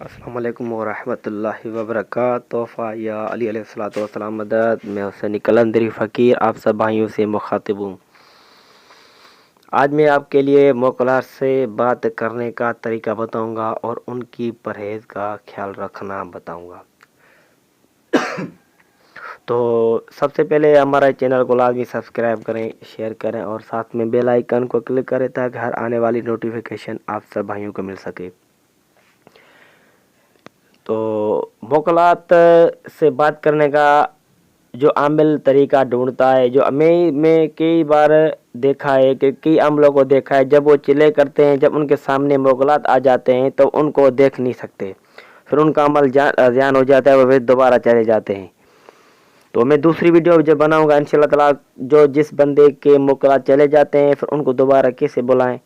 السلام علیکم ورحمۃ اللہ وبرکاتہ. تحفہ یا علی علیہ الصلوۃ والسلام مدد. میں حسین قلندری فقیر آپ سب بھائیوں سے مخاطب ہوں. آج میں آپ کے لیے موکلات سے بات کرنے کا طریقہ بتاؤں گا اور ان کی پرہیز کا خیال رکھنا بتاؤں گا. تو سب سے پہلے ہمارے چینل کو لازمی سبسکرائب کریں، شیئر کریں اور ساتھ میں بیل آئیکن کو کلک کریں تاکہ ہر آنے والی نوٹیفیکیشن آپ سب بھائیوں کو مل سکے. تو موکلات سے بات کرنے کا جو عامل طریقہ ڈھونڈتا ہے، جو میں کئی بار دیکھا ہے کہ کئی عاملوں کو دیکھا ہے، جب وہ چلے کرتے ہیں، جب ان کے سامنے موکلات آ جاتے ہیں تو ان کو دیکھ نہیں سکتے، پھر ان کا عمل زیان ہو جاتا ہے، وہ پھر دوبارہ چلے جاتے ہیں. تو میں دوسری ویڈیو جب بناؤں گا انشاءاللہ تعالی، جو جس بندے کے موکلات چلے جاتے ہیں پھر ان کو دوبارہ کیسے بلائیں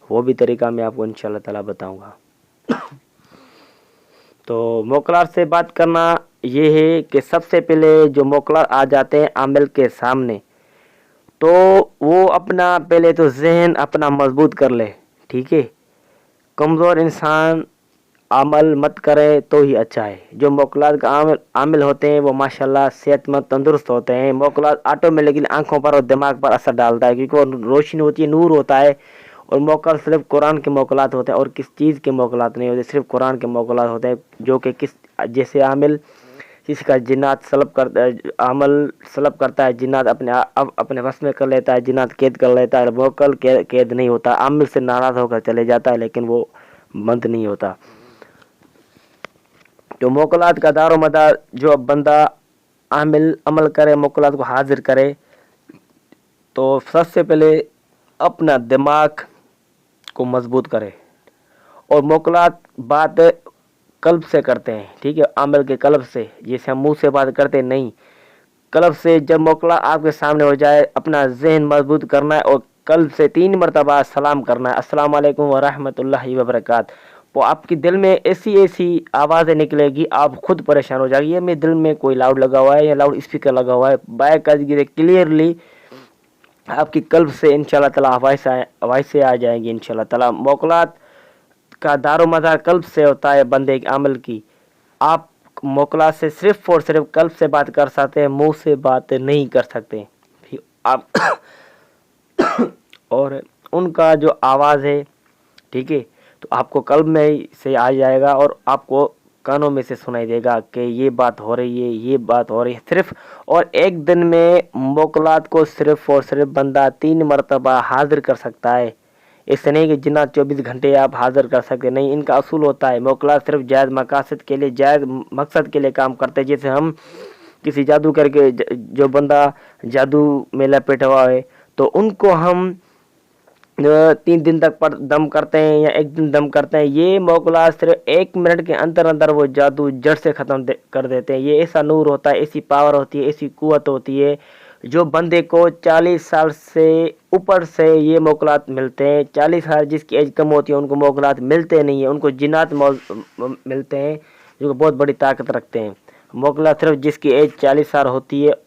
وہ بھی طریقہ میں آپ کو انشاءاللہ تعالی بتاؤں گا. تو موکلات سے بات کرنا یہ ہے کہ سب سے پہلے جو موکلات آ جاتے ہیں عامل کے سامنے، تو وہ اپنا پہلے تو ذہن اپنا مضبوط کر لے. ٹھیک ہے، کمزور انسان عمل مت کرے تو ہی اچھا ہے. جو موکلات کا عامل ہوتے ہیں وہ ماشاءاللہ صحت مند تندرست ہوتے ہیں. موکلات آٹومیٹکلی آنکھوں پر اور دماغ پر اثر ڈالتا ہے کیونکہ وہ روشنی ہوتی ہے، نور ہوتا ہے. اور موکل صرف قرآن کے موکلات ہوتے ہیں اور کس چیز کے موکلات نہیں ہوتے، صرف قرآن کے موکلات ہوتے ہیں. جو کہ جیسے عامل کسی کا جنات سلب کرتا ہے، عمل سلب کرتا ہے، جنات اپنے وس میں کر لیتا ہے، جنات قید کر لیتا ہے. موکل قید نہیں ہوتا، عامل سے ناراض ہو کر چلے جاتا ہے لیکن وہ بند نہیں ہوتا. جو موکلات کا دار و مدار، جو بندہ عمل کرے، موکلات کو حاضر کرے، تو سب سے پہلے اپنا دماغ کو مضبوط کرے. اور موکلات بات قلب سے کرتے ہیں. ٹھیک ہے، عمل کے قلب سے، جیسے ہم منہ سے بات کرتے نہیں، قلب سے. جب موکلات آپ کے سامنے ہو جائے اپنا ذہن مضبوط کرنا ہے اور قلب سے 3 مرتبہ سلام کرنا ہے، السلام علیکم ورحمۃ اللہ وبرکاتہ. وہ آپ کی دل میں ایسی آوازیں نکلے گی آپ خود پریشان ہو جائے گی. یہ میرے دل میں کوئی لاؤڈ لگا ہوا ہے یا لاؤڈ اسپیکر لگا ہوا ہے، بائک گرے کلیئرلی آپ کی قلب سے انشاءاللہ تعالی آواز سے آ جائیں گی انشاءاللہ تعالی. موکلات کا دار و مدار قلب سے ہوتا ہے بندے کے عمل کی. آپ موکلات سے صرف اور صرف قلب سے بات کر سکتے ہیں، منہ سے بات نہیں کر سکتے آپ. اور ان کا جو آواز ہے، ٹھیک ہے، تو آپ کو قلب میں سے آ جائے گا اور آپ کو کانوں میں سے سنائی دے گا کہ یہ بات ہو رہی ہے، یہ بات ہو رہی ہے صرف. اور ایک دن میں موکلات کو صرف اور صرف بندہ 3 مرتبہ حاضر کر سکتا ہے. اس سے نہیں کہ جنات 24 گھنٹے آپ حاضر کر سکتے نہیں. ان کا اصول ہوتا ہے موکلات صرف جائز مقاصد کے لیے، جائز مقصد کے لیے کام کرتے ہیں. جیسے ہم کسی جادو کر کے، جو بندہ جادو میں لپیٹا ہوا ہے تو ان کو ہم 3 دن تک دم کرتے ہیں یا 1 دن دم کرتے ہیں. یہ موکلات صرف 1 منٹ کے اندر وہ جادو جڑ سے ختم کر دیتے ہیں. یہ ایسا نور ہوتا ہے، ایسی پاور ہوتی ہے، ایسی قوت ہوتی ہے جو بندے کو 40 سال سے اوپر سے یہ موکلات ملتے ہیں. 40 سال جس کی ایج کم ہوتی ہے ان کو موکلات ملتے نہیں ہیں، ان کو جنات ملتے ہیں جو بہت بڑی طاقت رکھتے ہیں. موکلات صرف جس کی ایج 40 سال ہوتی ہے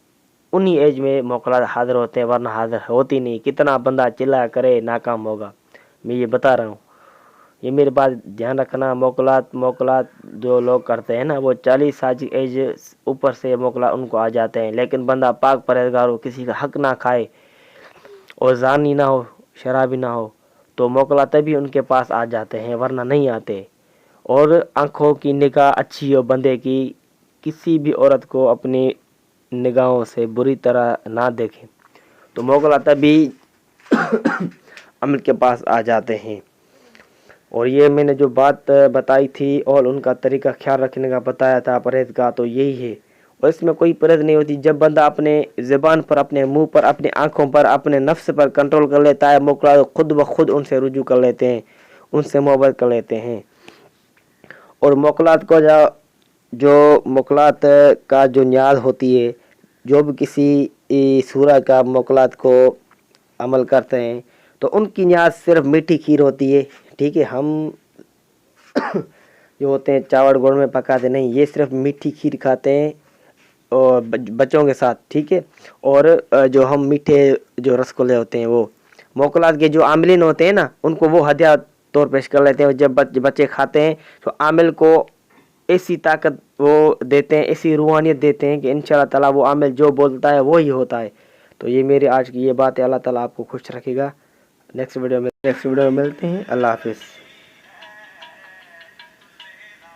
انہی ایج میں موکلات حاضر ہوتے ہیں، ورنہ حاضر ہوتی نہیں. کتنا بندہ چلا کرے ناکام ہوگا، میں یہ بتا رہا ہوں. یہ میری بات دھیان رکھنا. موکلات جو لوگ کرتے ہیں نا وہ 40 سال کی ایج اوپر سے موکلات ان کو آ جاتے ہیں. لیکن بندہ پاک پرہیزگار ہو، کسی کا حق نہ کھائے اور زانی نہ ہو، شرابی نہ ہو، تو موکلات بھی ان کے پاس آ جاتے ہیں ورنہ نہیں آتے. اور آنکھوں کی نگاہ اچھی ہو بندے کی، کسی بھی عورت کو اپنی نگاہوں سے بری طرح نہ دیکھیں تو موکلات بھی عمل کے پاس آ جاتے ہیں. اور یہ میں نے جو بات بتائی تھی اور ان کا طریقہ خیال رکھنے کا بتایا تھا پرہیز کا، تو یہی ہے. اور اس میں کوئی پرہیز نہیں ہوتی. جب بندہ اپنے زبان پر، اپنے منہ پر، اپنی آنکھوں پر، اپنے نفس پر کنٹرول کر لیتا ہے، موکلات خود بخود ان سے رجوع کر لیتے ہیں، ان سے محبت کر لیتے ہیں. اور موکلات کو جو موکلات کا جو نیاز ہوتی ہے، جو بھی کسی سورہ کا موکلات کو عمل کرتے ہیں تو ان کی نیاز صرف میٹھی کھیر ہوتی ہے. ٹھیک ہے، ہم جو ہوتے ہیں چاول گوڑ میں پکاتے نہیں، یہ صرف میٹھی کھیر کھاتے ہیں اور بچوں کے ساتھ. ٹھیک ہے، اور جو ہم میٹھے جو رسگلے ہوتے ہیں وہ موکلات کے جو عاملین ہوتے ہیں نا ان کو وہ ہدیہ طور پیش کر لیتے ہیں. جب بچے کھاتے ہیں تو عامل کو ایسی طاقت وہ دیتے ہیں, ایسی روحانیت دیتے ہیں کہ انشاءاللہ تعالیٰ وہ عامل جو بولتا ہے وہی ہوتا ہے. تو یہ میری آج کی یہ بات ہے. اللہ تعالیٰ آپ کو خوش رکھے گا. نیکسٹ ویڈیو میں ملتے ہیں. اللہ حافظ.